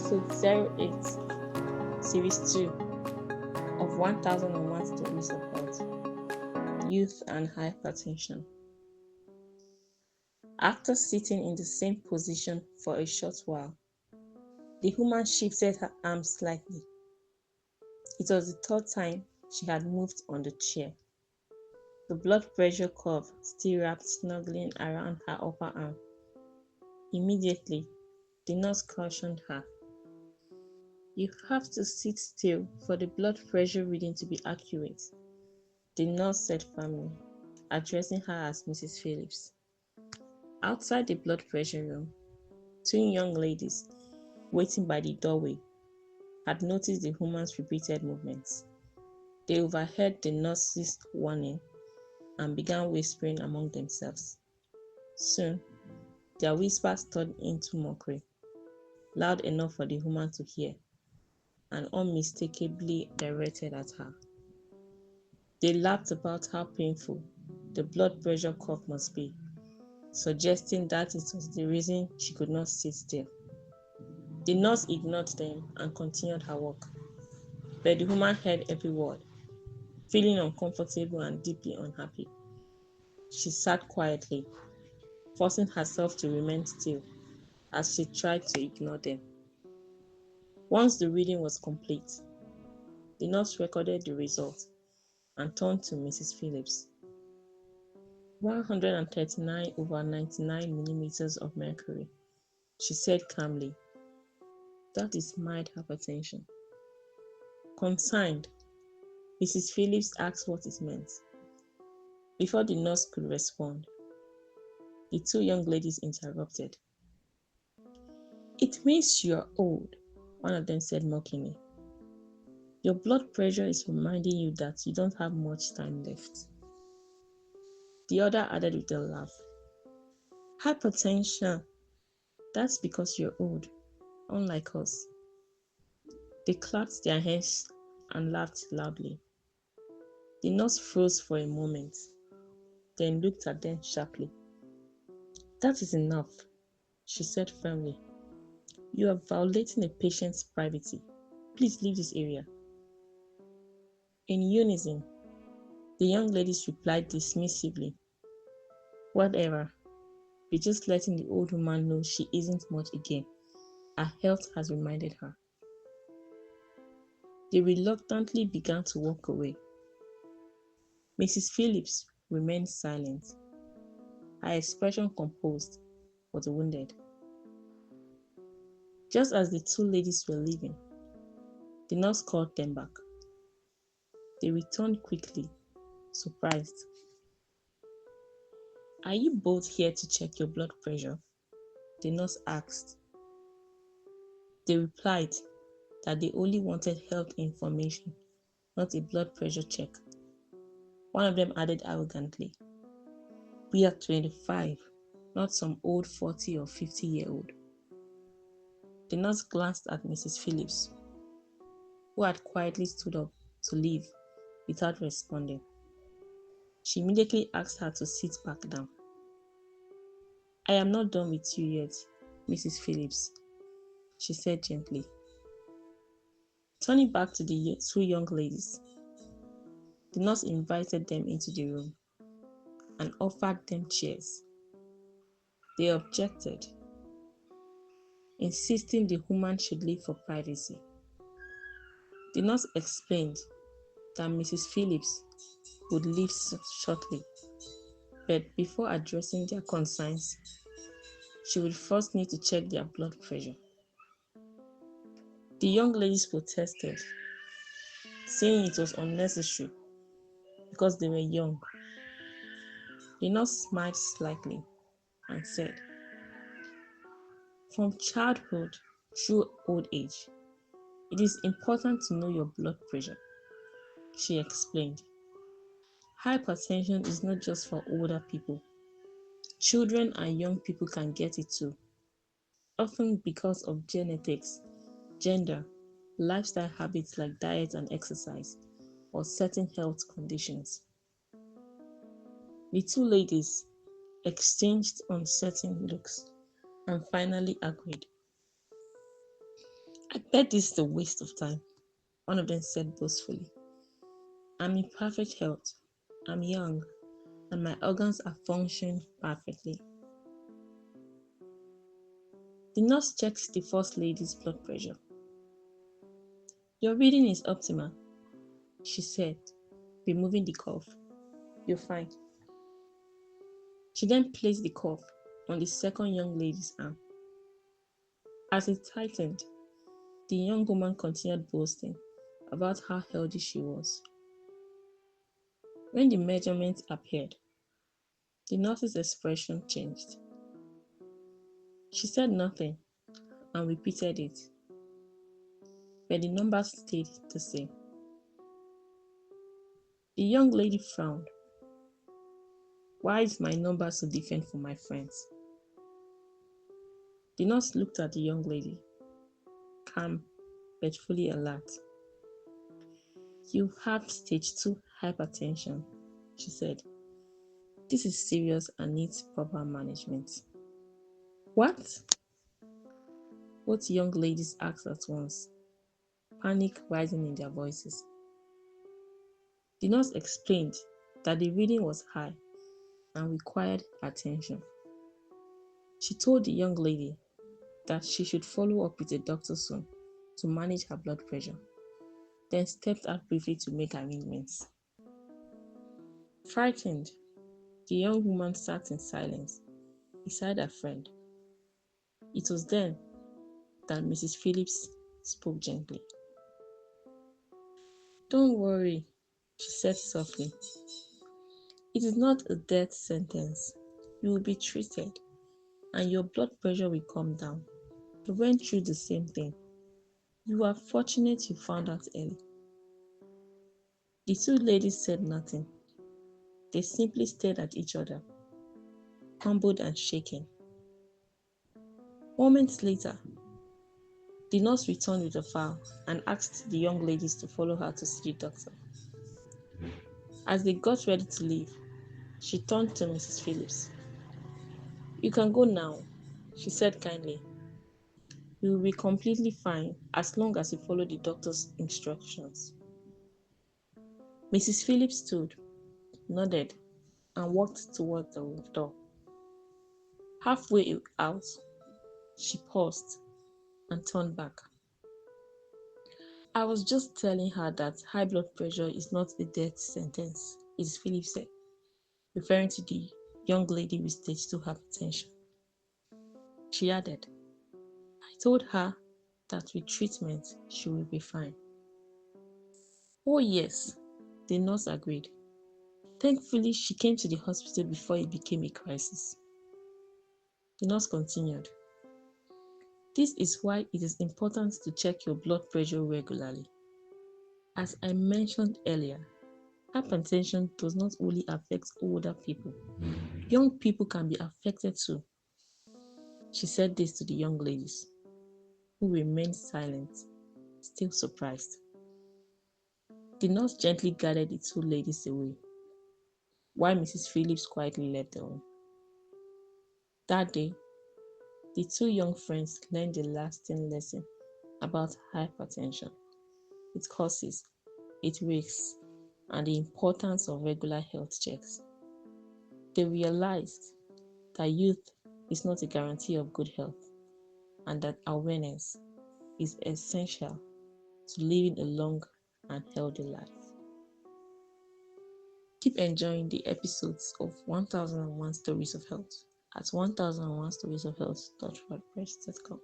episode 08, series 2 of 1001 Stories of Health, Youth and Hypertension. After sitting in the same position for a short while, the woman shifted her arms slightly. It was the third time she had moved on the chair. The blood pressure curve still wrapped snugly around her upper arm. Immediately, the nurse cautioned her. "You have to sit still for the blood pressure reading to be accurate," the nurse said firmly, addressing her as Mrs. Phillips. Outside the blood pressure room, two young ladies waiting by the doorway had noticed the woman's repeated movements. They overheard the nurse's warning and began whispering among themselves. Soon, their whispers turned into mockery, loud enough for the woman to hear, and unmistakably directed at her. They laughed about how painful the blood pressure curve must be, suggesting that it was the reason she could not sit still. The nurse ignored them and continued her work, but the woman heard every word. Feeling uncomfortable and deeply unhappy, she sat quietly, forcing herself to remain still as she tried to ignore them. Once the reading was complete, the nurse recorded the result and turned to Mrs. Phillips. 139/99 millimeters of mercury, she said calmly. That is mild hypertension. Concerned, Mrs. Phillips asked what it meant. Before the nurse could respond, the two young ladies interrupted. "It means you are old," one of them said mockingly. "Your blood pressure is reminding you that you don't have much time left." The other added with a laugh. "Hypertension, that's because you're old, unlike us." They clapped their hands and laughed loudly. The nurse froze for a moment, then looked at them sharply. "That is enough," she said firmly. "You are violating a patient's privacy. Please leave this area." In unison, the young ladies replied dismissively, "Whatever. Be just letting the old woman know she isn't much again. Her health has reminded her." They reluctantly began to walk away. Mrs. Phillips remained silent, her expression composed but wounded. Just as the two ladies were leaving, the nurse called them back. They returned quickly, surprised. "Are you both here to check your blood pressure?" the nurse asked. They replied that they only wanted health information, not a blood pressure check. One of them added arrogantly, "We are 25, not some old 40 or 50-year-old. The nurse glanced at Mrs. Phillips, who had quietly stood up to leave without responding. She immediately asked her to sit back down. "I am not done with you yet, Mrs. Phillips," she said gently. Turning back to the two young ladies, the nurse invited them into the room and offered them chairs. They objected, insisting the woman should leave for privacy. The nurse explained that Mrs. Phillips would leave shortly, but before addressing their concerns, she would first need to check their blood pressure. The young ladies protested, saying it was unnecessary because they were young. The nurse smiled slightly and said, "From childhood through old age, it is important to know your blood pressure," she explained. "Hypertension is not just for older people. Children and young people can get it too, often because of genetics, gender, lifestyle habits like diet and exercise, or certain health conditions." The two ladies exchanged uncertain looks and finally agreed. Bet this is a waste of time, one of them said boastfully. I'm in perfect health. I'm young, and my organs are functioning perfectly. The nurse checked the first lady's blood pressure. Your reading is optimal, she said, removing the cuff. You're fine. She then placed the cuff on the second young lady's arm. As it tightened, the young woman continued boasting about how healthy she was. When the measurement appeared, the nurse's expression changed. She said nothing and repeated it, but the numbers stayed the same. The young lady frowned. Why is my number so different from my friends? The nurse looked at the young lady, calm but fully alert. You have stage 2 hypertension, she said. This is serious and needs proper management. What? Both young ladies asked at once, panic rising in their voices. The nurse explained that the reading was high and required attention. She told the young lady that she should follow up with a doctor soon to manage her blood pressure, then stepped out briefly to make arrangements. Frightened, the young woman sat in silence beside her friend. It was then that Mrs. Phillips spoke gently. Don't worry, she said softly. It is not a death sentence. You will be treated and your blood pressure will come down. We went through the same thing. You are fortunate you found out early. The two ladies said nothing. They simply stared at each other, humbled and shaken. Moments later, the nurse returned with a file and asked the young ladies to follow her to see the doctor. As they got ready to leave, she turned to Mrs. Phillips. You can go now, she said kindly. You will be completely fine as long as you follow the doctor's instructions. Mrs. Phillips stood, nodded, and walked toward the door. Halfway out, she paused and turned back. I was just telling her that high blood pressure is not a death sentence, Mrs. Phillips said, referring to the young lady with stage 2 hypertension. She added, I told her that with treatment, she will be fine. Oh yes, the nurse agreed. Thankfully, she came to the hospital before it became a crisis. The nurse continued. This is why it is important to check your blood pressure regularly. As I mentioned earlier, hypertension does not only affect older people. Young people can be affected too. She said this to the young ladies, who remained silent, still surprised. The nurse gently guided the two ladies away, while Mrs. Phillips quietly led the way. That day, the two young friends learned a lasting lesson about hypertension, its causes, its risks, and the importance of regular health checks. They realized that youth is not a guarantee of good health, and that awareness is essential to living a long and healthy life. Keep enjoying the episodes of 1001 Stories of Health at 1001storiesofhealth.wordpress.com.